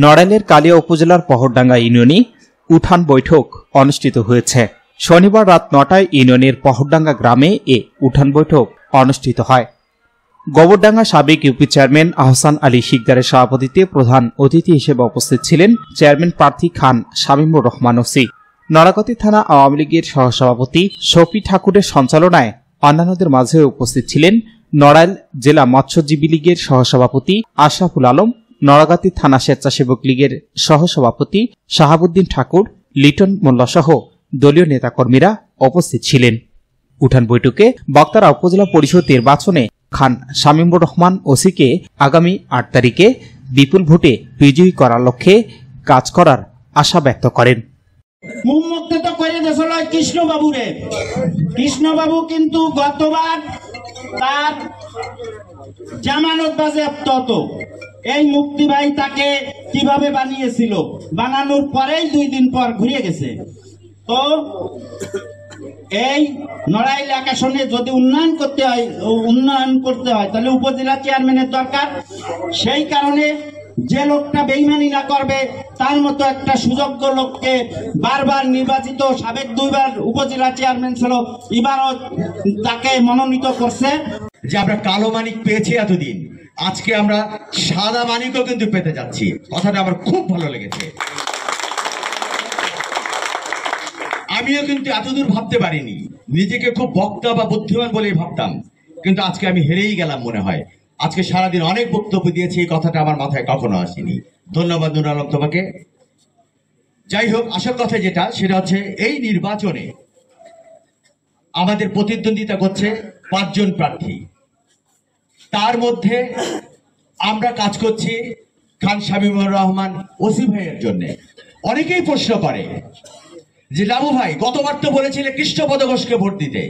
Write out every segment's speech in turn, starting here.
নড়াইলের কালিয়া উপজেলার পহরডাঙ্গা ইউনিয়নে উঠান বৈঠক অনুষ্ঠিত হয়েছে। শনিবার রাত ৯টায় ইউনিয়নের পহরডাঙ্গা গ্রামে এ উঠান বৈঠক অনুষ্ঠিত হয়। গোবরডাঙ্গা সাবেক ইউপি চেয়ারম্যান আহসান আলী শিকদারের সভাপতিত্বে প্রধান অতিথি হিসেবে উপস্থিত ছিলেন চেয়ারম্যান প্রার্থী খান শামীমুর রহমান ওসি। নড়াগাতি থানা আওয়ামী লীগের সহসভাপতি শফি ঠাকুরের সঞ্চালনায় অন্যান্যদের মাঝে উপস্থিত ছিলেন নড়াইল জেলা মৎস্যজীবী লীগের সহসভাপতি আশরাফুল আলম, নড়াগাতি থানা স্বেচ্ছাসেবক লীগের সহসভাপতি শাহাবুদ্দিন ঠাকুর, লিটন মোল্লা সহ দলীয় নেতাকর্মীরা উপস্থিত ছিলেন। উঠান বৈঠকে বক্তারা উপজেলা পরিষদ নির্বাচনে খান শামীমুর রহমান ওসিকে আগামী ৮ তারিখে বিপুল ভোটে বিজয়ী করার লক্ষ্যে কাজ করার আশা ব্যক্ত করেন। কৃষ্ণবাবু কিন্তু গতবার তার জামানত বাজেয়াপ্ত হতো। এই মুক্তি ভাই তাকে কিভাবে বানিয়েছিল, বানানোর পরেই 2 দিন পর ঘুরে গেছে। তো এই নড়াইল আসনে যদি উন্নয়ন করতে হয় তাহলে উপজেলা চেয়ারম্যানের দরকার। সেই কারণে যে লোকটা বেইমানি না করবে তার মতো একটা সুযোগ্য লোককে বারবার নির্বাচিত, সাবেক 2 বার উপজেলা চেয়ারম্যান ছিল, এবারও তাকে মনোনীত করছে। যে আমরা কালো মানিক পেয়েছি এতদিন, আজকে আমরা সাদা মানিকও কিন্তু পেতে যাচ্ছি। কথাটা আমার খুব ভালো লেগেছে। আমিও কিন্তু এতদূর ভাবতে পারিনি, নিজেকে খুব বক্তা বা বুদ্ধিমান বলেই ভাবতাম, কিন্তু আজকে আমি হেরেই গেলাম মনে হয়। আজকে সারাদিন অনেক বক্তব্য দিয়েছি, এই কথাটা আমার মাথায় কখনো আসেনি। ধন্যবাদ নুর আলম তোমাকে। যাই হোক, আসল কথা যেটা সেটা হচ্ছে এই নির্বাচনে আমাদের প্রতিদ্বন্দ্বিতা করছে 5 জন প্রার্থী। তার মধ্যে আমরা কাজ করছি খান শামীমুর রহমান ওসি ভাইয়ের জন্য। অনেকেই প্রশ্ন করে যে লাবু ভাই, গতবার তো বলেছিলে কৃষ্ণপদ ঘোষকে ভোট দিতে,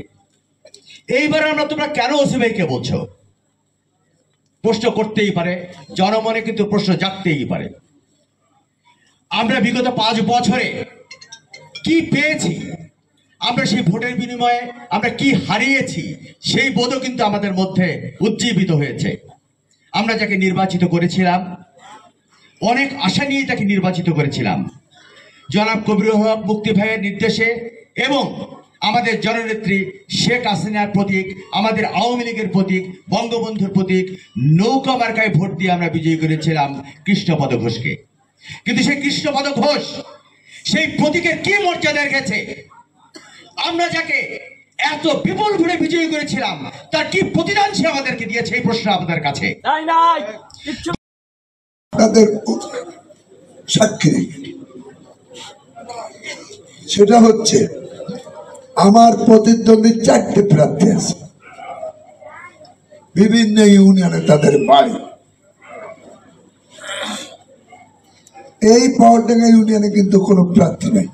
এইবার তোমরা কেন ওসি ভাইকে বলছো? প্রশ্ন করতেই পারে, জনমনে কিন্তু প্রশ্ন জাগতেই পারে। আমরা বিগত 5 বছরে কি পেয়েছি, আমরা সেই ভোটের বিনিময়ে আমরা কি হারিয়েছি, সেই বোধও কিন্তু আমাদের মধ্যে উজ্জীবিত হয়েছে। আমরা যাকে নির্বাচিত করেছিলাম, অনেক আশা নিয়ে তাকে নির্বাচিত করেছিলাম, জনাব কবিরুল হক মুক্তি ভাইয়ের নির্দেশে এবং আমাদের জননেত্রী শেখ হাসিনার প্রতীক, আমাদের আওয়ামী লীগের প্রতীক, বঙ্গবন্ধুর প্রতীক নৌকা মার্কায় ভোট দিয়ে আমরা বিজয়ী করেছিলাম কৃষ্ণপদ ঘোষকে। কিন্তু সেই কৃষ্ণপদ ঘোষ সেই প্রতীকের কি মর্যাদা রেখেছে? আমরা যাকে এত বিপুল ভোটে বিজয়ী করেছিলাম তার কি প্রতিদান সে আমাদেরকে দিয়েছে? এই প্রশ্ন আমাদের কাছে সাক্ষী। সেটা হচ্ছে আমার প্রতিদ্বন্দ্বী 4টে প্রার্থী আছে, বিভিন্ন ইউনিয়নে তাদের বাড়ি। এই পহরডাঙ্গা ইউনিয়নে কিন্তু কোনো প্রার্থী নেই।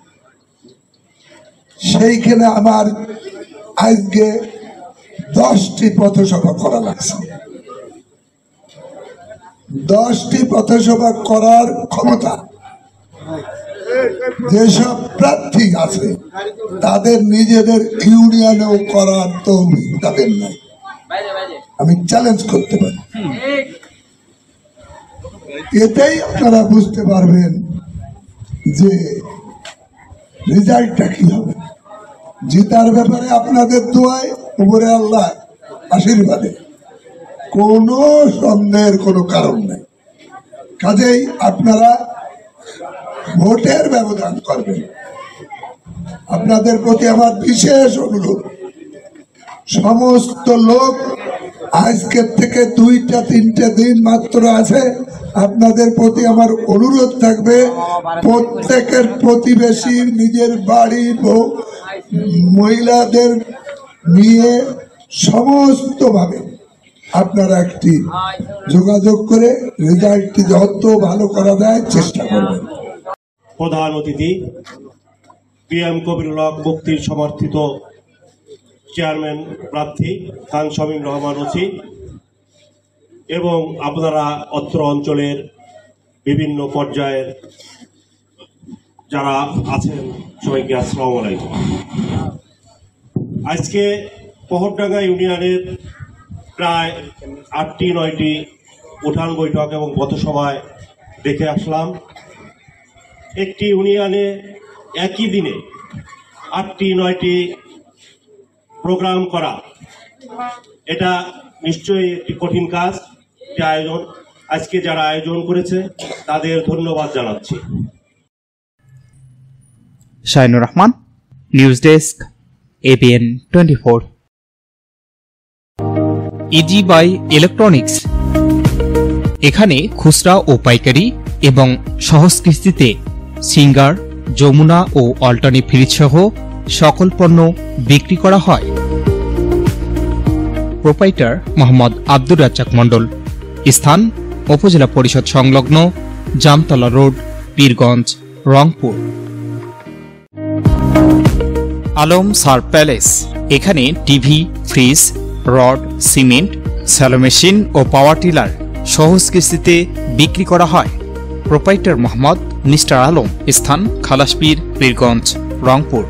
সেইখানে আমার আজকে 10টি পথসভা করা লাগছে। 10টি পথসভা করার ক্ষমতা যেসব প্রার্থী আছে তাদের নিজেদের ইউনিয়নেও করার তৌফিক তাদের নাই। আমি চ্যালেঞ্জ করতে পারি। এতেই আপনারা বুঝতে পারবেন যে রেজাল্টটা কি হবে। জিতার ব্যাপারে আপনাদের দোয়ায়, উপরে আল্লাহ আশীর্বাদে কোনো সন্দেহের কোনো কারণ নেই। কাজেই আপনারা ভোটের ব্যবধান করবেন। আপনাদের প্রতি আমার বিশেষ অনুরোধ, সমস্ত লোক আজকের থেকে 2-3 দিন মাত্র আছে। আপনাদের প্রতি আমার অনুরোধ থাকবে, প্রত্যেকের প্রতিবেশী, নিজের বাড়ি, মহিলাদের নিয়ে সমস্তভাবে আপনারা একটি যোগাযোগ করে রেজাল্টটি যত ভালো করা যায় চেষ্টা করবেন। প্রধান অতিথি PM কবিরুল হক মুক্তির সমর্থিত চেয়ারম্যান প্রার্থী খান শামীমুর রহমান ওসি এবং আপনারা অত্র অঞ্চলের বিভিন্ন পর্যায়ের যারা আছেন সবাইকে আসসালামু আলাইকুম। আজকে পহরডাঙ্গা ইউনিয়নের প্রায় 8টি 9টি উঠান বৈঠক এবং পথসভায় দেখে আসলাম। একটি ইউনিয়নে একই দিনে 8টি 9টি প্রোগ্রাম করা, এটা নিশ্চয়ই একটি কঠিন কাজ। আজকে যারা আয়োজন করেছে তাদের ধন্যবাদ জানাচ্ছি। Shainur Rahman, news desk, ABN 24। Easy buy electronics, এখানে খুচরা ও পাইকারি এবং সহজ কিস্তিতে সিঙ্গার, যমুনা ও অল্টানি ফ্রিজ সহ সকল পণ্য বিক্রি করা হয়। প্রোপাইটার মোহাম্মদ আব্দুর রাজ্জাক মণ্ডল। স্থান উপজেলা পরিষদ সংলগ্ন, জামতলা রোড, পীরগঞ্জ, রংপুর। আলম সার প্যালেস, এখানে TV, fridge, rod, cement, shallow machine ও পাওয়ার টিলার সহজ কিস্তিতে বিক্রি করা হয়। Proprietor Mohammad mister Alam. স্থান খালাসপীর, পীরগঞ্জ, রংপুর।